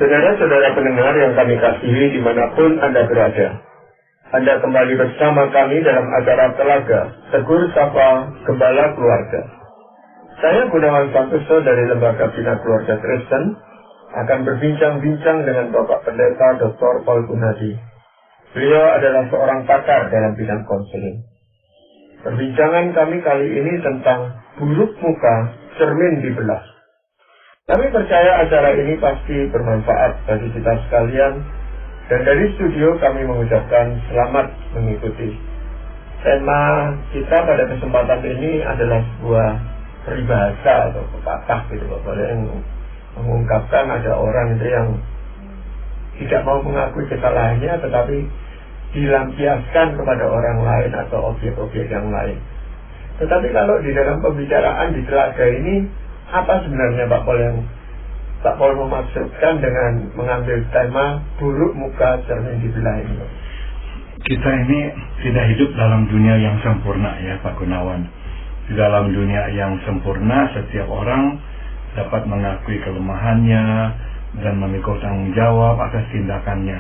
Saudara-saudara pendengar yang kami kasihi dimanapun Anda berada, Anda kembali bersama kami dalam acara Telaga Tegur Sapa Gembala Keluarga. Saya Gunawan Santoso dari Lembaga Bina Keluarga Kristen akan berbincang-bincang dengan Bapak Pendeta Dr. Paul Gunadi. Beliau adalah seorang pakar dalam bidang konseling. Perbincangan kami kali ini tentang buruk muka cermin dibelah. Kami percaya acara ini pasti bermanfaat bagi kita sekalian, dan dari studio kami mengucapkan selamat mengikuti. Tema kita pada kesempatan ini adalah sebuah peribahasa atau pepatah gitu Bapak, yang mengungkapkan ada orang itu yang tidak mau mengakui kesalahannya tetapi dilampiaskan kepada orang lain atau objek-objek yang lain. Tetapi kalau di dalam pembicaraan di Telaga ini, apa sebenarnya Pak Paul memaksudkan dengan mengambil tema buruk muka cermin dibelah ini? Kita ini tidak hidup dalam dunia yang sempurna ya Pak Gunawan. Di dalam dunia yang sempurna, setiap orang dapat mengakui kelemahannya dan memikul tanggung jawab atas tindakannya.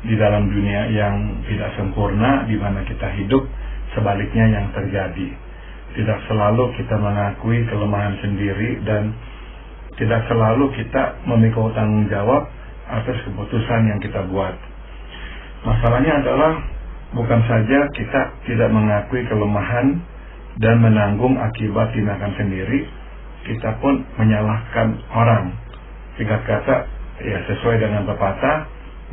Di dalam dunia yang tidak sempurna, di mana kita hidup, sebaliknya yang terjadi. Tidak selalu kita mengakui kelemahan sendiri dan tidak selalu kita memikul tanggung jawab atas keputusan yang kita buat. Masalahnya adalah bukan saja kita tidak mengakui kelemahan dan menanggung akibat tindakan sendiri, kita pun menyalahkan orang. Singkat kata, ya sesuai dengan pepatah,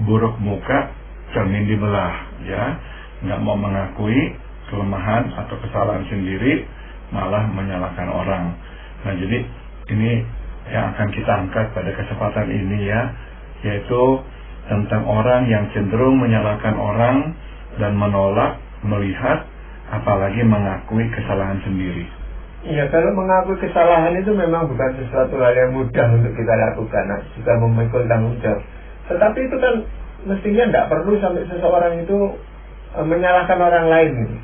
buruk muka cermin dibelah, ya, nggak mau mengakui kelemahan atau kesalahan sendiri, malah menyalahkan orang. Nah, jadi ini yang akan kita angkat pada kesempatan ini ya, yaitu tentang orang yang cenderung menyalahkan orang dan menolak melihat, apalagi mengakui kesalahan sendiri. Iya, kalau mengakui kesalahan itu memang bukan sesuatu hal yang mudah untuk kita lakukan, juga memikul tanggung jawab. Tetapi itu kan mestinya tidak perlu sampai seseorang itu menyalahkan orang lain gitu.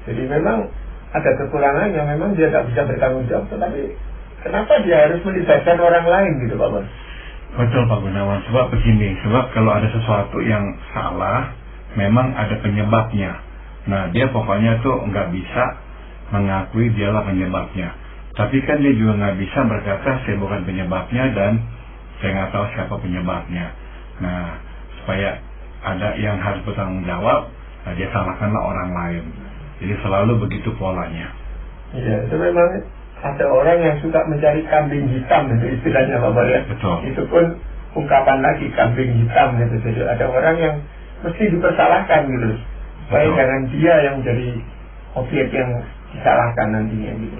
Jadi memang ada kekurangannya, memang dia tidak bisa bertanggung jawab, tetapi kenapa dia harus melibatkan orang lain gitu Pak Bos? Betul Pak Gunawan, sebab begini, sebab kalau ada sesuatu yang salah, memang ada penyebabnya. Nah, dia pokoknya tuh nggak bisa mengakui dialah penyebabnya. Tapi kan dia juga nggak bisa berkata saya bukan penyebabnya dan saya nggak tahu siapa penyebabnya. Nah, supaya ada yang harus bertanggung jawab, nah dia salahkanlah orang lain. Jadi selalu begitu polanya. Iya, itu memang ada orang yang suka mencari kambing hitam itu istilahnya Bapak ya. Betul. Itu pun ungkapan lagi kambing hitam gitu. Jadi ada orang yang mesti dipersalahkan gitu. Supaya jangan dia yang jadi objek yang disalahkan nantinya gitu.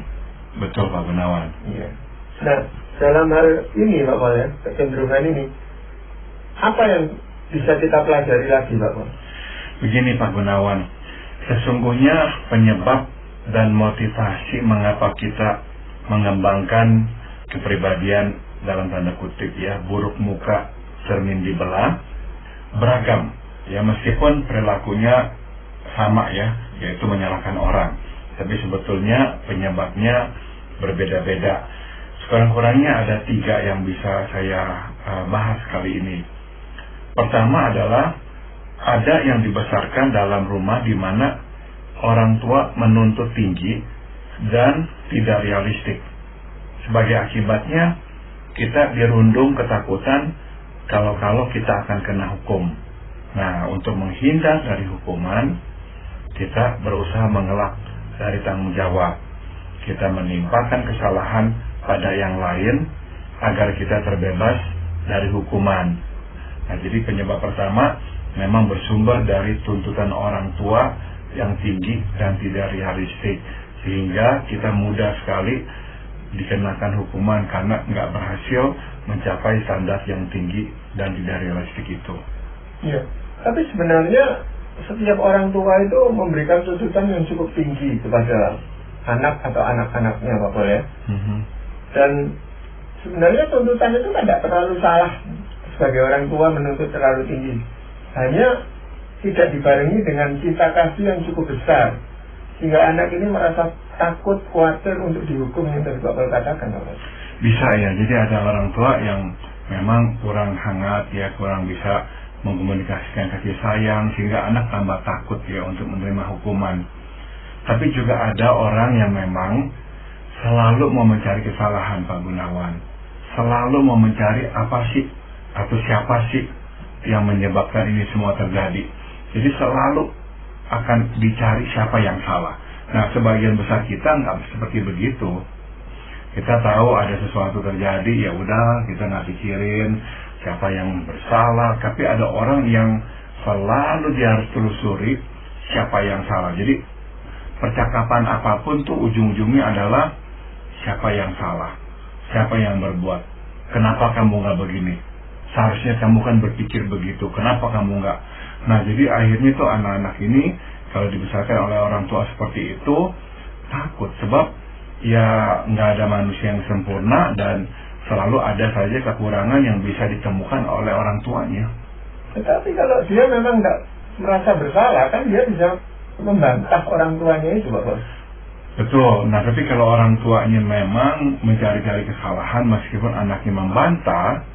Betul Pak Gunawan. Iya. Nah, dalam hal ini Bapak ya, kecenderungan ini, apa yang bisa kita pelajari lagi Bapak? Begini Pak Gunawan, sesungguhnya penyebab dan motivasi mengapa kita mengembangkan kepribadian dalam tanda kutip ya, buruk muka cermin dibelah, beragam ya, meskipun perilakunya sama ya, yaitu menyalahkan orang, tapi sebetulnya penyebabnya berbeda-beda. Sekurang-kurangnya ada 3 yang bisa saya bahas kali ini. Pertama adalah ada yang dibesarkan dalam rumah di mana orang tua menuntut tinggi dan tidak realistik. Sebagai akibatnya, kita dirundung ketakutan kalau kita akan kena hukum. Nah, untuk menghindar dari hukuman, kita berusaha mengelak dari tanggung jawab. Kita menimpakan kesalahan pada yang lain agar kita terbebas dari hukuman. Nah, jadi penyebab pertama memang bersumber dari tuntutan orang tua yang tinggi dan tidak realistik, sehingga kita mudah sekali dikenakan hukuman karena nggak berhasil mencapai standar yang tinggi dan tidak realistik itu. Iya, tapi sebenarnya setiap orang tua itu memberikan tuntutan yang cukup tinggi kepada anak atau anak-anaknya Bapak ya. Dan sebenarnya tuntutan itu kan tidak terlalu salah sebagai orang tua menuntut terlalu tinggi. Hanya tidak dibarengi dengan cinta kasih yang cukup besar, sehingga anak ini merasa takut, khawatir untuk dihukum yang tadi Bapak katakan. Bisa ya, jadi ada orang tua yang memang kurang hangat ya, kurang bisa mengkomunikasikan kasih sayang, sehingga anak tambah takut ya untuk menerima hukuman. Tapi juga ada orang yang memang selalu mau mencari kesalahan, Pak Gunawan. Selalu mau mencari apa sih atau siapa sih yang menyebabkan ini semua terjadi. Jadi selalu akan dicari siapa yang salah. Nah, sebagian besar kita nggak seperti begitu. Kita tahu ada sesuatu terjadi, ya udah kita nggak pikirin siapa yang bersalah. Tapi ada orang yang selalu dia harus telusuri siapa yang salah. Jadi percakapan apapun tuh ujung-ujungnya adalah siapa yang salah, siapa yang berbuat, kenapa kamu nggak begini, seharusnya kamu kan berpikir begitu, kenapa kamu nggak. Nah, jadi akhirnya tuh anak-anak ini kalau dibesarkan oleh orang tua seperti itu takut, sebab ya nggak ada manusia yang sempurna dan selalu ada saja kekurangan yang bisa ditemukan oleh orang tuanya. Tetapi kalau dia memang nggak merasa bersalah, kan dia bisa membantah orang tuanya itu, Pak Bos. Betul. Nah, tapi kalau orang tuanya memang mencari-cari kesalahan meskipun anaknya membantah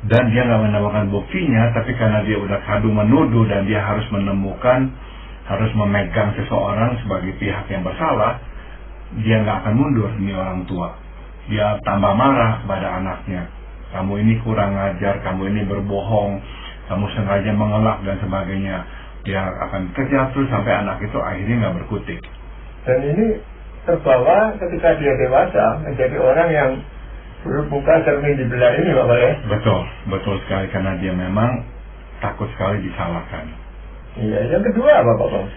dan dia nggak menemukan buktinya, tapi karena dia udah kadung menuduh dan dia harus menemukan, harus memegang seseorang sebagai pihak yang bersalah, dia nggak akan mundur. Ini orang tua, dia tambah marah pada anaknya. Kamu ini kurang ajar, kamu ini berbohong, kamu sengaja mengelak dan sebagainya. Dia akan kerja terus sampai anak itu akhirnya nggak berkutik. Dan ini terbawa ketika dia dewasa menjadi orang yang berbuka cermin di belah ini, Pak Boleh. Betul sekali, karena dia memang takut sekali disalahkan. Iya, yang kedua apa, Pak Bos?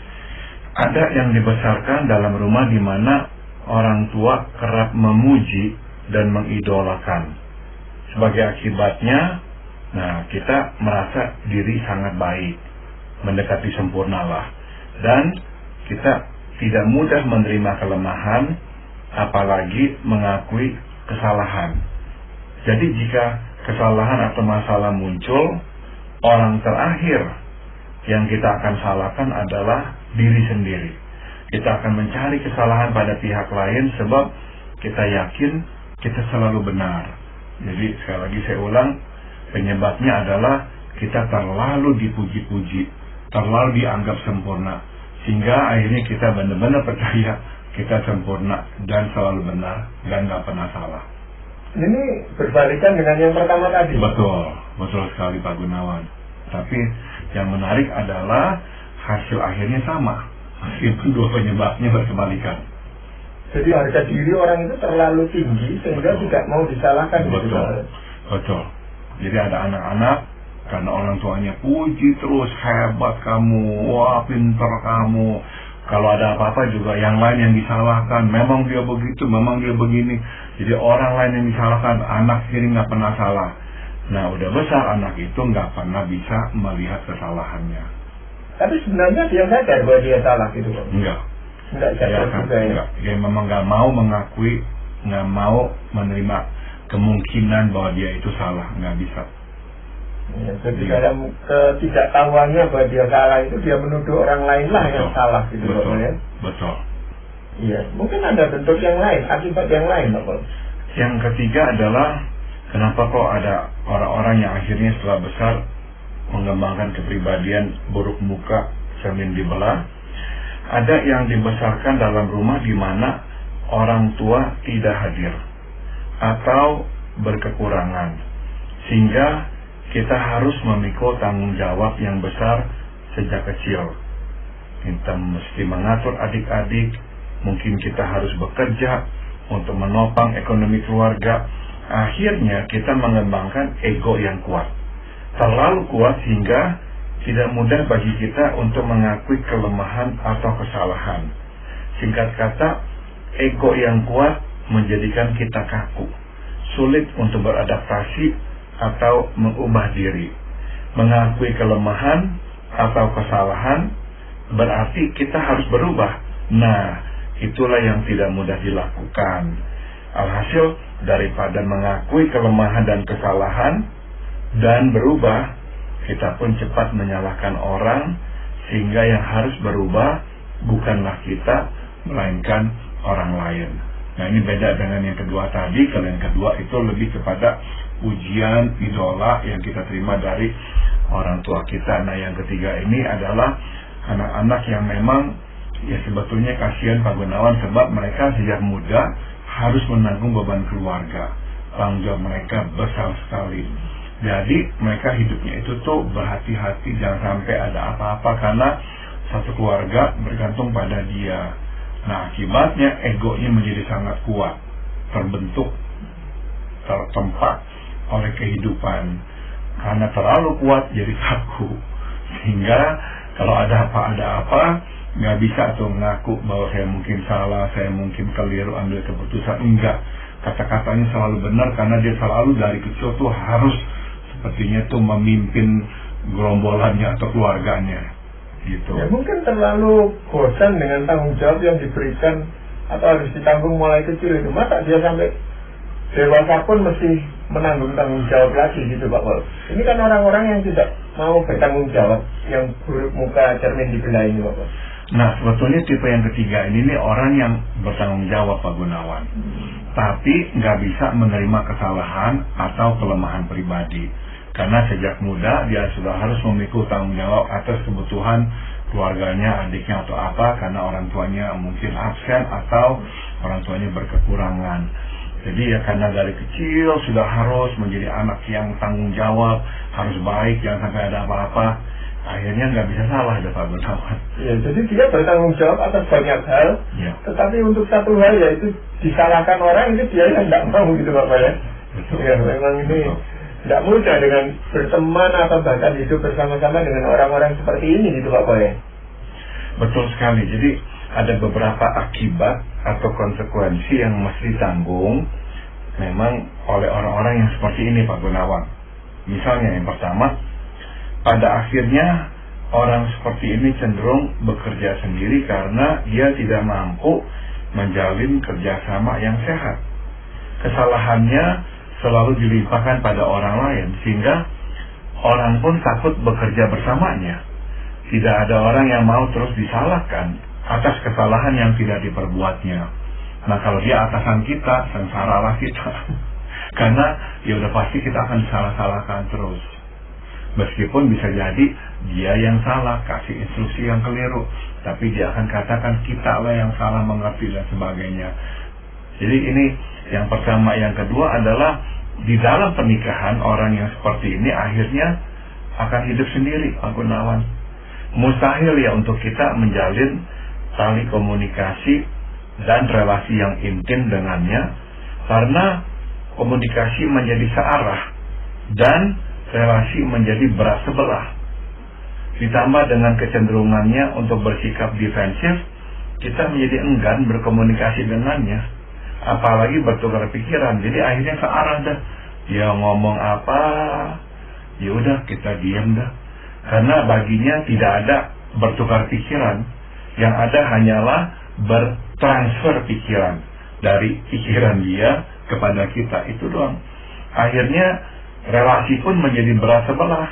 Ada yang dibesarkan dalam rumah di mana orang tua kerap memuji dan mengidolakan. Sebagai akibatnya, nah kita merasa diri sangat baik, mendekati sempurnalah, dan kita tidak mudah menerima kelemahan, apalagi mengakui kesalahan. Jadi jika kesalahan atau masalah muncul, orang terakhir yang kita akan salahkan adalah diri sendiri. Kita akan mencari kesalahan pada pihak lain sebab kita yakin kita selalu benar. Jadi sekali lagi saya ulang, penyebabnya adalah kita terlalu dipuji-puji, terlalu dianggap sempurna, sehingga akhirnya kita benar-benar percaya kita sempurna dan selalu benar dan nggak pernah salah. Ini berbalikan dengan yang pertama tadi. Betul sekali Pak Gunawan. Tapi yang menarik adalah hasil akhirnya sama, meskipun dua penyebabnya berbalikan. Jadi harga diri orang itu terlalu tinggi sehingga tidak mau disalahkan. Betul. Jadi ada anak-anak karena orang tuanya puji terus, hebat kamu, wah pinter kamu. Kalau ada apa-apa juga yang lain yang disalahkan, memang dia begitu, memang dia begini. Jadi orang lain yang disalahkan, anak sendiri nggak pernah salah. Nah udah besar anak itu nggak pernah bisa melihat kesalahannya. Tapi sebenarnya dia sadar bahwa dia salah gitu. Enggak sadar juga ya. Dia memang nggak mau mengakui, nggak mau menerima kemungkinan bahwa dia itu salah, nggak bisa. Ya, jadi dalam ketidaktahuannya bahwa dia salah itu dia menuduh orang lain lah yang salah gitu. Betul. Iya, mungkin ada bentuk yang lain, akibat yang lain, Pak. Yang ketiga adalah kenapa kok ada orang-orang yang akhirnya setelah besar mengembangkan kepribadian buruk muka, cermin dibelah. Ada yang dibesarkan dalam rumah di mana orang tua tidak hadir atau berkekurangan, sehingga kita harus memikul tanggung jawab yang besar sejak kecil. Kita mesti mengatur adik-adik, mungkin kita harus bekerja untuk menopang ekonomi keluarga. Akhirnya kita mengembangkan ego yang kuat, terlalu kuat sehingga tidak mudah bagi kita untuk mengakui kelemahan atau kesalahan. Singkat kata, ego yang kuat menjadikan kita kaku, sulit untuk beradaptasi atau mengubah diri. Mengakui kelemahan atau kesalahan berarti kita harus berubah. Nah, itulah yang tidak mudah dilakukan. Alhasil, daripada mengakui kelemahan dan kesalahan dan berubah, kita pun cepat menyalahkan orang, sehingga yang harus berubah bukanlah kita, melainkan orang lain. Nah ini beda dengan yang kedua tadi. Kalau yang kedua itu lebih kepada ujian, idola yang kita terima dari orang tua kita. Nah yang ketiga ini adalah anak-anak yang memang ya sebetulnya kasihan Pak Gunawan, sebab mereka sejak muda harus menanggung beban keluarga. Tanggung jawab mereka besar sekali. Jadi mereka hidupnya itu tuh berhati-hati jangan sampai ada apa-apa, karena satu keluarga bergantung pada dia. Nah akibatnya egonya menjadi sangat kuat, terbentuk, tertempa oleh kehidupan. Karena terlalu kuat jadi kaku, sehingga kalau ada apa nggak bisa tuh ngaku bahwa saya mungkin salah, saya mungkin keliru ambil keputusan. Enggak, kata-katanya selalu benar karena dia selalu dari kecil tuh harus sepertinya tuh memimpin gerombolannya atau keluarganya gitu. Ya mungkin terlalu bosan dengan tanggung jawab yang diberikan atau harus ditanggung mulai kecil itu. Masa dia sampai dewasa pun mesti menanggung tanggung jawab lagi gitu Pak Wal. Ini kan orang-orang yang tidak mau bertanggung jawab, yang buruk muka cermin dibelah ini Pak Wal. Nah sebetulnya tipe yang ketiga ini nih orang yang bertanggung jawab Pak Gunawan, tapi nggak bisa menerima kesalahan atau kelemahan pribadi. Karena sejak muda dia sudah harus memikul tanggung jawab atas kebutuhan keluarganya, adiknya atau apa, karena orang tuanya mungkin absen atau orang tuanya berkekurangan. Jadi ya karena dari kecil sudah harus menjadi anak yang tanggung jawab, harus baik, jangan sampai ada apa-apa. Akhirnya nggak bisa salah ada Pak Gunawan. Ya, jadi dia bertanggung jawab atas banyak hal, ya. Tetapi untuk satu hal yaitu disalahkan orang, itu dia yang nggak mau gitu Pak ya. Ya memang ini tidak mudah dengan berteman atau bahkan hidup bersama-sama dengan orang-orang seperti ini gitu Pak ya. Betul sekali. Jadi ada beberapa akibat atau konsekuensi yang mesti ditanggung memang oleh orang-orang yang seperti ini Pak Gunawan. Misalnya yang pertama, pada akhirnya orang seperti ini cenderung bekerja sendiri karena dia tidak mampu menjalin kerjasama yang sehat. Kesalahannya selalu dilimpahkan pada orang lain, sehingga orang pun takut bekerja bersamanya. Tidak ada orang yang mau terus disalahkan atas kesalahan yang tidak diperbuatnya. Nah kalau dia atasan kita, sengsaralah kita. Karena ya udah pasti kita akan disalah-salahkan terus. Meskipun bisa jadi dia yang salah, kasih instruksi yang keliru, tapi dia akan katakan kita lah yang salah mengerti dan sebagainya. Jadi ini yang pertama. Yang kedua adalah di dalam pernikahan orang yang seperti ini akhirnya akan hidup sendiri Pak Gunawan. Mustahil ya untuk kita menjalin tali komunikasi dan relasi yang intim dengannya, karena komunikasi menjadi searah dan relasi menjadi berat sebelah. Ditambah dengan kecenderungannya untuk bersikap defensif, kita menjadi enggan berkomunikasi dengannya, apalagi bertukar pikiran. Jadi akhirnya searah dah. Dia ngomong apa, ya udah kita diam dah. Karena baginya tidak ada bertukar pikiran, yang ada hanyalah bertransfer pikiran dari pikiran dia kepada kita, itu doang. Akhirnya relasi pun menjadi berat sebelah,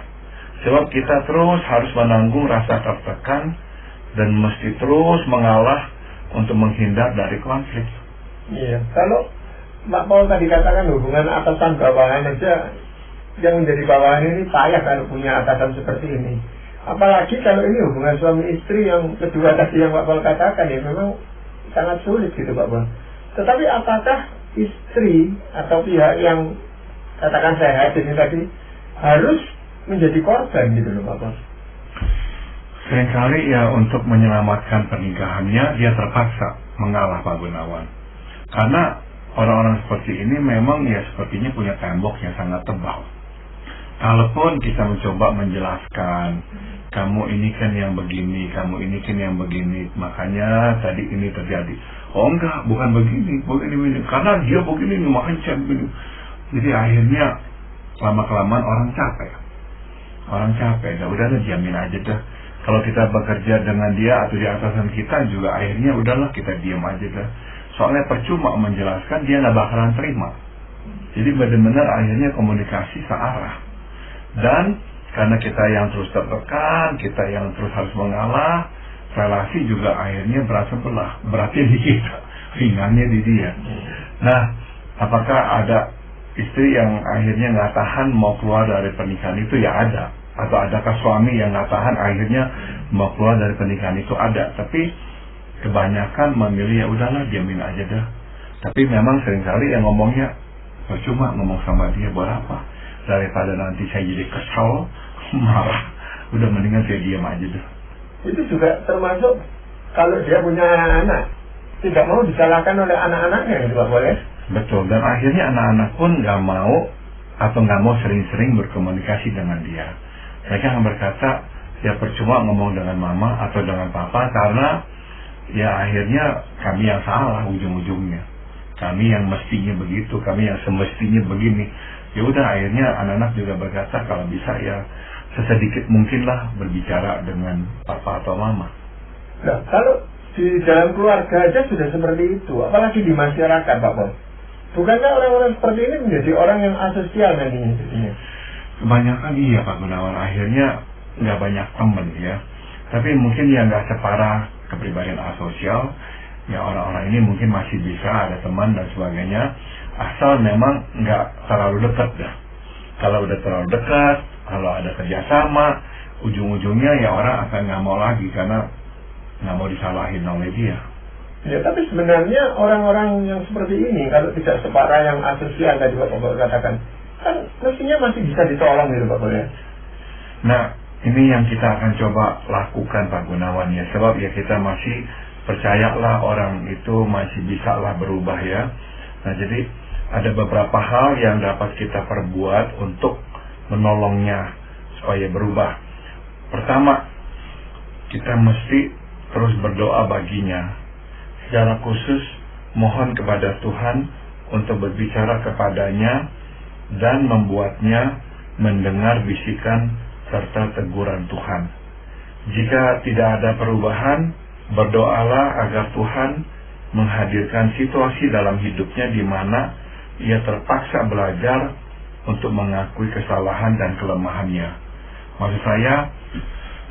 sebab kita terus harus menanggung rasa tertekan dan mesti terus mengalah untuk menghindar dari konflik. Iya, kalau Pak Paul tadi katakan hubungan atasan bawahan aja, yang menjadi bawahan ini payah kalau punya atasan seperti ini. Apalagi kalau ini hubungan suami istri yang kedua tadi yang Pak Paul katakan, ya memang sangat sulit gitu Pak Paul. Tetapi apakah istri atau pihak yang katakan sehat ini tadi harus menjadi korban gitu loh Pak Paul? Seringkali ya untuk menyelamatkan pernikahannya dia terpaksa mengalah Pak Gunawan. Karena orang-orang seperti ini memang ya sepertinya punya tembok yang sangat tebal. Kalaupun kita mencoba menjelaskan, kamu ini kan yang begini, kamu ini kan yang begini, makanya tadi ini terjadi. Oh enggak, bukan begini, begini. Karena dia begini, makanya begini. Jadi akhirnya lama-kelamaan orang capek. Udah diamin aja dah. Kalau kita bekerja dengan dia atau di atasan kita juga akhirnya udahlah kita diam aja dah. Soalnya percuma menjelaskan, dia nggak bakalan terima. Jadi benar-benar akhirnya komunikasi searah. Dan karena kita yang terus tertekan, kita yang terus harus mengalah, relasi juga akhirnya berat sebelah. Berarti di kita ringannya di dia. Nah, apakah ada istri yang akhirnya nggak tahan mau keluar dari pernikahan itu? Ya ada. Atau adakah suami yang nggak tahan akhirnya mau keluar dari pernikahan itu? Ada. Tapi kebanyakan memilih ya udahlah, diamin aja dah. Tapi memang seringkali yang ngomongnya cuma ngomong sama dia buat apa, daripada nanti saya jadi kesal, marah, udah mendingan saya diam aja dah. Itu juga termasuk kalau dia punya anak, tidak mau disalahkan oleh anak-anaknya, itu Pak boleh. Betul, dan akhirnya anak-anak pun nggak mau atau nggak mau sering-sering berkomunikasi dengan dia. Mereka akan berkata, ya percuma ngomong dengan mama atau dengan papa, karena ya akhirnya kami yang salah ujung-ujungnya. Kami yang mestinya begitu, kami yang semestinya begini. Ya udah, akhirnya anak-anak juga berkata kalau bisa ya sesedikit mungkinlah berbicara dengan papa atau mama. Nah, kalau di dalam keluarga aja sudah seperti itu, apalagi di masyarakat, Pak Bos. Bukankah orang-orang seperti ini menjadi orang yang asosial nantinya? Kebanyakan iya Pak Gunawan, akhirnya nggak banyak temen ya. Tapi mungkin ya nggak separah kepribadian asosial. Ya orang-orang ini mungkin masih bisa ada teman dan sebagainya, asal memang nggak terlalu dekat dah. Kalau udah terlalu dekat, kalau ada kerjasama, ujung-ujungnya ya orang akan nggak mau lagi karena nggak mau disalahin oleh dia. Ya, tapi sebenarnya orang-orang yang seperti ini kalau tidak separah yang asosial tadi Bapak katakan, kan mestinya masih bisa ditolong gitu Pak ya. Nah, ini yang kita akan coba lakukan Pak Gunawan ya, sebab ya kita masih percayalah orang itu masih bisa lah berubah ya. Nah, jadi ada beberapa hal yang dapat kita perbuat untuk menolongnya supaya berubah. Pertama, kita mesti terus berdoa baginya. Secara khusus mohon kepada Tuhan untuk berbicara kepadanya dan membuatnya mendengar bisikan serta teguran Tuhan. Jika tidak ada perubahan, berdoalah agar Tuhan menghadirkan situasi dalam hidupnya di mana ia terpaksa belajar untuk mengakui kesalahan dan kelemahannya. Maksud saya,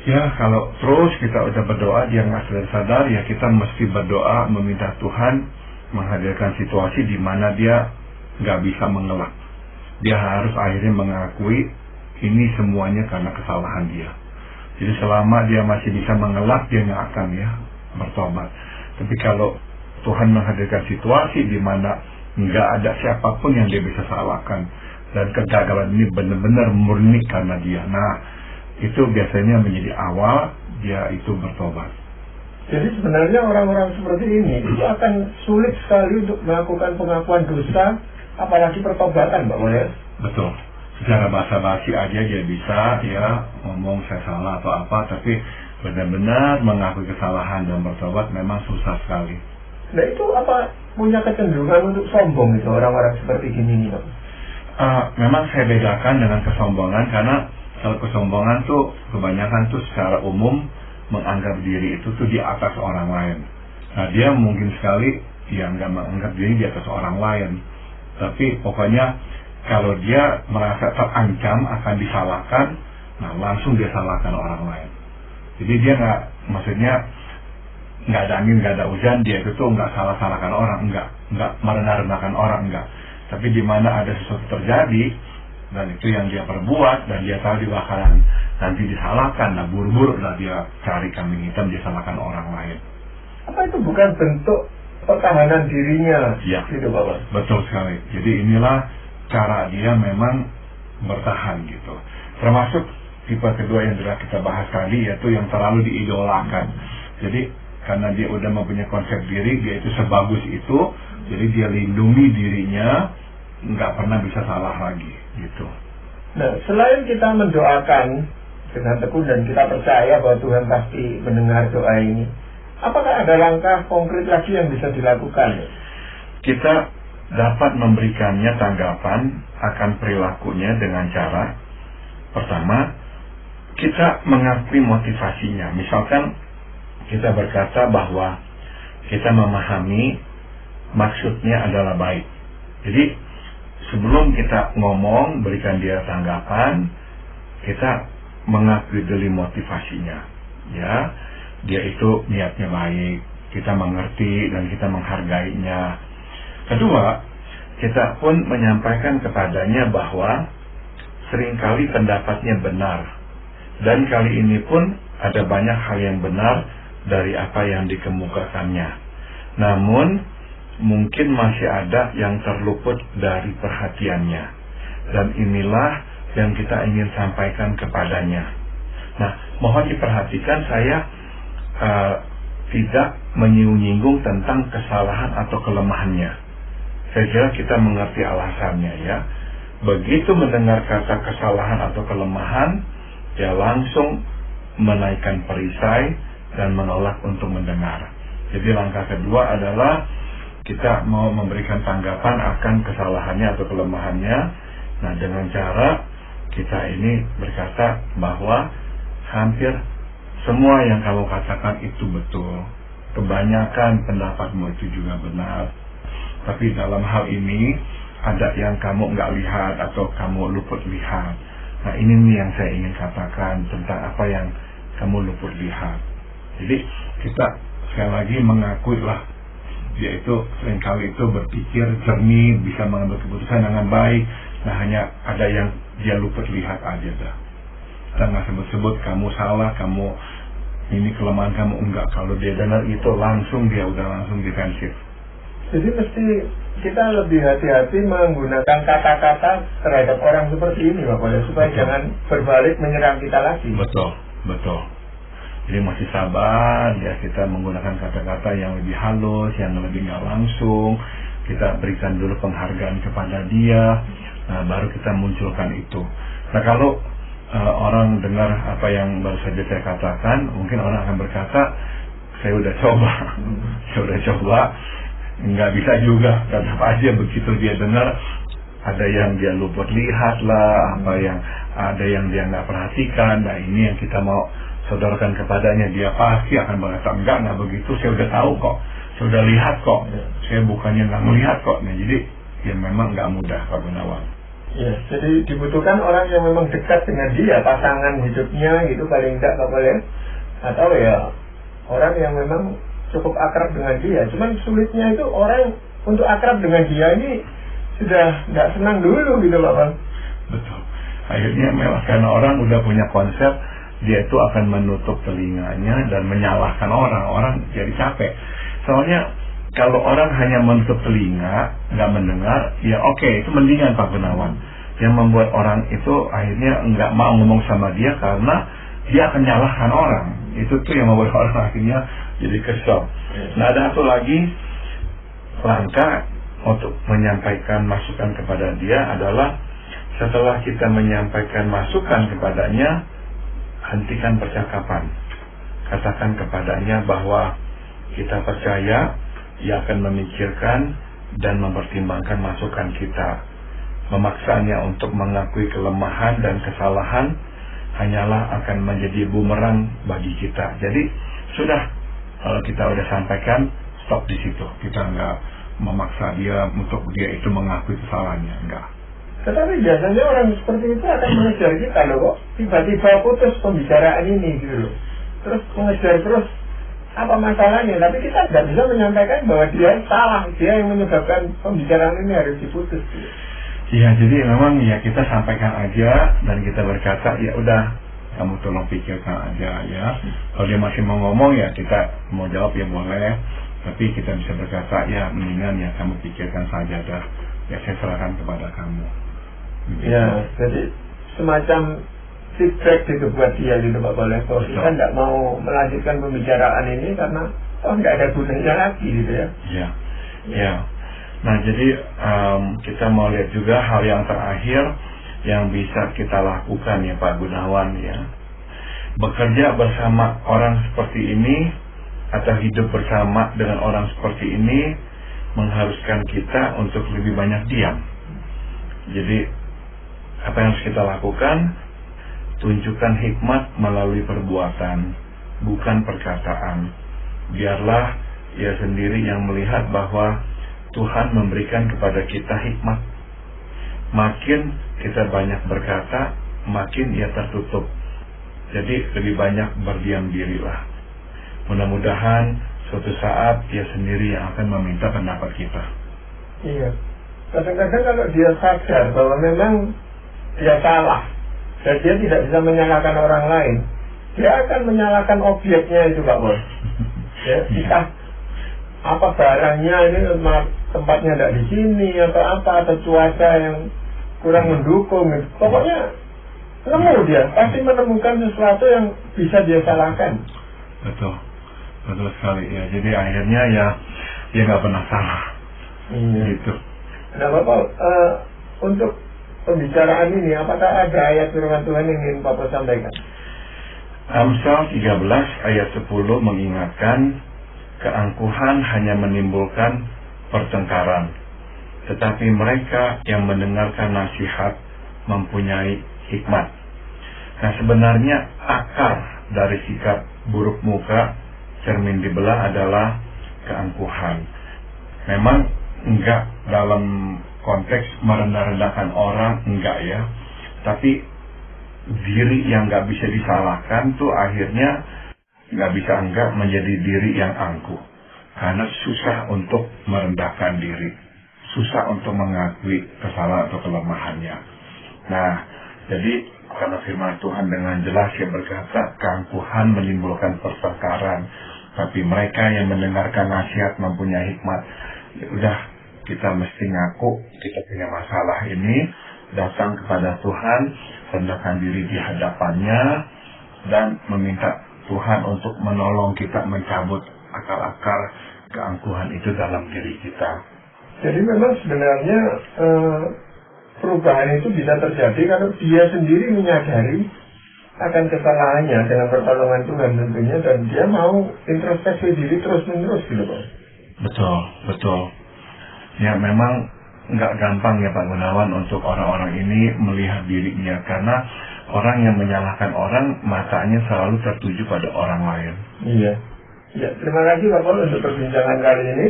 ya kalau terus kita udah berdoa dia nggak sadar-sadar, ya kita mesti berdoa meminta Tuhan menghadirkan situasi di mana dia nggak bisa mengelak. Dia harus akhirnya mengakui ini semuanya karena kesalahan dia. Jadi selama dia masih bisa mengelak, dia nggak akan ya bertobat. Tapi kalau Tuhan menghadirkan situasi di mana nggak ada siapapun yang dia bisa salahkan, dan kegagalan ini benar-benar murni karena dia, nah itu biasanya menjadi awal dia itu bertobat. Jadi sebenarnya orang-orang seperti ini itu akan sulit sekali untuk melakukan pengakuan dosa, apalagi pertobatan, Mbak Moya. Betul. Secara basa-basi aja dia bisa ya ngomong saya salah atau apa, tapi benar-benar mengakui kesalahan dan bertobat memang susah sekali. Nah itu apa punya kecenderungan untuk sombong itu orang-orang seperti gini nih, Pak? Memang saya bedakan dengan kesombongan, karena kalau kesombongan tuh kebanyakan tuh secara umum menganggap diri itu tuh di atas orang lain. Nah dia mungkin sekali ya nggak menganggap diri di atas orang lain, tapi pokoknya kalau dia merasa terancam akan disalahkan, nah langsung dia salahkan orang lain. Jadi dia nggak, maksudnya nggak ada angin, nggak ada hujan, dia itu tuh nggak salah-salahkan orang, nggak merendah-rendahkan orang, enggak. Tapi di mana ada sesuatu terjadi dan itu yang dia perbuat dan dia tahu dia bakalan nanti disalahkan, nah buru-buru lah dia cari kambing hitam, dia salahkan orang lain. Apa itu bukan bentuk pertahanan dirinya? Ya, gitu Bapak. Betul sekali. Jadi inilah cara dia memang bertahan gitu. Termasuk tipe kedua yang sudah kita bahas tadi, yaitu yang terlalu diidolakan. Jadi karena dia udah mempunyai konsep diri, dia itu sebagus itu, jadi dia lindungi dirinya, nggak pernah bisa salah lagi gitu. Nah, selain kita mendoakan dengan tekun dan kita percaya bahwa Tuhan pasti mendengar doa ini, apakah ada langkah konkret lagi yang bisa dilakukan? Kita dapat memberikannya tanggapan akan perilakunya dengan cara pertama, kita mengakui motivasinya. Misalkan kita berkata bahwa kita memahami maksudnya adalah baik. Jadi sebelum kita ngomong, berikan dia tanggapan, kita mengakui dulu motivasinya. Ya, dia itu niatnya baik, kita mengerti dan kita menghargainya. Kedua, kita pun menyampaikan kepadanya bahwa seringkali pendapatnya benar, dan kali ini pun ada banyak hal yang benar dari apa yang dikemukakannya. Namun mungkin masih ada yang terluput dari perhatiannya, dan inilah yang kita ingin sampaikan kepadanya. Nah, mohon diperhatikan, saya tidak menyinggung tentang kesalahan atau kelemahannya. Saya kira kita mengerti alasannya ya. Begitu mendengar kata kesalahan atau kelemahan, dia langsung menaikkan perisai dan menolak untuk mendengar. Jadi langkah kedua adalah kita mau memberikan tanggapan akan kesalahannya atau kelemahannya. Nah, dengan cara kita ini berkata bahwa hampir semua yang kamu katakan itu betul, kebanyakan pendapatmu itu juga benar, tapi dalam hal ini ada yang kamu nggak lihat atau kamu luput lihat. Nah, ini nih yang saya ingin katakan tentang apa yang kamu luput lihat. Jadi kita sekali lagi mengakui lah, dia itu seringkali itu berpikir jernih, bisa mengambil keputusan dengan baik. Nah, hanya ada yang dia luput lihat aja dah. Kita nggak sebut-sebut kamu salah, kamu ini kelemahan kamu, enggak. Kalau dia dengar itu langsung dia udah langsung defensif. Jadi mesti kita lebih hati-hati menggunakan kata-kata terhadap orang seperti ini, Bapak, ya, supaya jangan berbalik menyerang kita lagi. Betul. Jadi masih sabar ya, kita menggunakan kata-kata yang lebih halus, yang lebih nggak langsung. Kita berikan dulu penghargaan kepada dia, nah, baru kita munculkan itu. Nah, kalau orang dengar apa yang baru saja saya katakan, mungkin orang akan berkata, saya udah coba, nggak bisa juga. Tetap aja begitu dia dengar, ada yang dia luput lihat lah, ada yang dia nggak perhatikan. Nah, ini yang kita mau sodorkan kepadanya. Dia pasti akan berkata, nggak begitu, saya udah tahu kok, saya udah lihat kok, saya bukannya nggak melihat kok. Nah, jadi ya memang nggak mudah, Pak Gunawan. Ya, jadi dibutuhkan orang yang memang dekat dengan dia, pasangan hidupnya gitu paling tidak, Pak Boleh, atau ya orang yang memang cukup akrab dengan dia. Cuman sulitnya itu orang untuk akrab dengan dia ini sudah nggak senang dulu gitu, Pak. Betul. Akhirnya memang karena orang udah punya konsep, dia itu akan menutup telinganya dan menyalahkan orang jadi capek. Soalnya kalau orang hanya menutup telinga, nggak mendengar, ya oke, itu mendingan, Pak Gunawan. Yang membuat orang itu akhirnya nggak mau ngomong sama dia karena dia akan nyalahkan orang. Itu tuh yang membuat orang akhirnya jadi kesel. Nah, ada satu lagi langkah untuk menyampaikan masukan kepada dia adalah setelah kita menyampaikan masukan kepadanya, hentikan percakapan. Katakan kepadanya bahwa kita percaya ia akan memikirkan dan mempertimbangkan masukan kita. Memaksanya untuk mengakui kelemahan dan kesalahan hanyalah akan menjadi bumerang bagi kita. Jadi sudah, kalau kita udah sampaikan, stop di situ. Kita nggak memaksa dia untuk dia itu mengakui kesalahannya, enggak. Tetapi biasanya orang seperti itu akan mengejar kita loh, kok tiba-tiba putus pembicaraan ini gitu loh. Terus mengejar terus, apa masalahnya? Tapi kita tidak bisa menyampaikan bahwa dia salah, dia yang menyebabkan pembicaraan ini harus diputus. Iya, jadi memang ya kita sampaikan aja dan kita berkata, ya udah, kamu tolong pikirkan aja ya. Kalau dia masih mau ngomong ya kita mau jawab ya boleh, tapi kita bisa berkata ya mendingan ya kamu pikirkan saja dah. Ya saya serahkan kepada kamu. Gitu. Ya, jadi semacam feedback gitu buat dia gitu, Pak Boleh. Kalau kita tidak mau melanjutkan pembicaraan ini karena nggak ada gunanya lagi gitu ya. Iya, ya. Nah, jadi kita mau lihat juga hal yang terakhir yang bisa kita lakukan ya, Pak Gunawan ya. Bekerja bersama orang seperti ini atau hidup bersama dengan orang seperti ini mengharuskan kita untuk lebih banyak diam. Jadi apa yang harus kita lakukan? Tunjukkan hikmat melalui perbuatan, bukan perkataan. Biarlah ia sendiri yang melihat bahwa Tuhan memberikan kepada kita hikmat. Makin kita banyak berkata, makin ia tertutup. Jadi lebih banyak berdiam dirilah. Mudah-mudahan suatu saat dia sendiri yang akan meminta pendapat kita. Iya. Kadang-kadang kalau dia sadar bahwa memang dia salah dan dia tidak bisa menyalahkan orang lain, dia akan menyalahkan objeknya itu, Pak Bos. Ya, entah apa barangnya ini, tempatnya tidak di sini atau cuaca yang kurang mendukung. Pokoknya nemu dia, pasti menemukan sesuatu yang bisa dia salahkan. Betul sekali ya. Jadi akhirnya ya dia nggak pernah salah. Iya. Gitu. Nah Bapak, untuk pembicaraan ini, apakah ada ayat firman Tuhan yang ingin Bapak sampaikan? Amsal 13 ayat 10 mengingatkan, keangkuhan hanya menimbulkan pertengkaran, tetapi mereka yang mendengarkan nasihat mempunyai hikmat. Nah, sebenarnya akar dari sikap buruk muka, cermin dibelah adalah keangkuhan. Memang enggak dalam konteks merendah-rendahkan orang, enggak ya. Tapi diri yang enggak bisa disalahkan tuh akhirnya enggak bisa enggak menjadi diri yang angkuh. Karena susah untuk merendahkan diri, susah untuk mengakui kesalahan atau kelemahannya. Nah, jadi karena firman Tuhan dengan jelas yang berkata, keangkuhan menimbulkan pertengkaran, tapi mereka yang mendengarkan nasihat mempunyai hikmat. Ya udah, kita mesti ngaku kita punya masalah ini, datang kepada Tuhan, rendahkan diri di hadapannya, dan meminta Tuhan untuk menolong kita mencabut akar-akar keangkuhan itu dalam diri kita. Jadi memang sebenarnya perubahan itu bisa terjadi kalau dia sendiri menyadari akan kesalahannya dengan pertolongan Tuhan tentunya, dan dia mau introspeksi diri terus-menerus gitu Pak. Betul. Ya memang nggak gampang ya Pak Gunawan untuk orang-orang ini melihat dirinya, karena orang yang menyalahkan orang matanya selalu tertuju pada orang lain. Iya. Ya, terima kasih Bapak untuk perbincangan kali ini.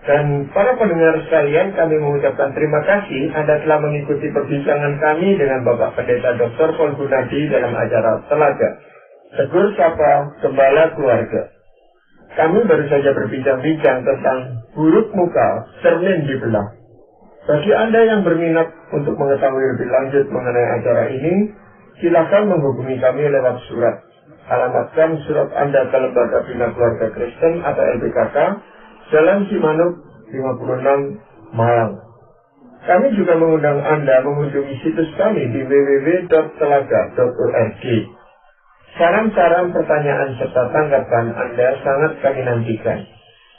Dan para pendengar sekalian, kami mengucapkan terima kasih Anda telah mengikuti perbincangan kami dengan Bapak Pendeta Dr. Paul Gunadi dalam acara Telaga Tegur Sapa Gembala Keluarga. Kami baru saja berbincang-bincang tentang buruk muka, cermin dibelah. Bagi Anda yang berminat untuk mengetahui lebih lanjut mengenai acara ini, silakan menghubungi kami lewat surat. Alamatkan surat Anda ke Lembaga Bina Keluarga Kristen atau LBKK, Jalan Cimanuk 56, Malang. Kami juga mengundang Anda mengunjungi situs kami di www.telaga.org. Saran-saran, pertanyaan, serta tanggapan Anda sangat kami nantikan.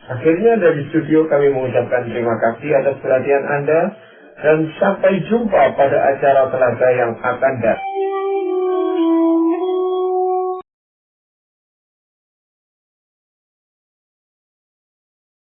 Akhirnya dari studio kami mengucapkan terima kasih atas perhatian Anda, dan sampai jumpa pada acara Telaga yang akan datang.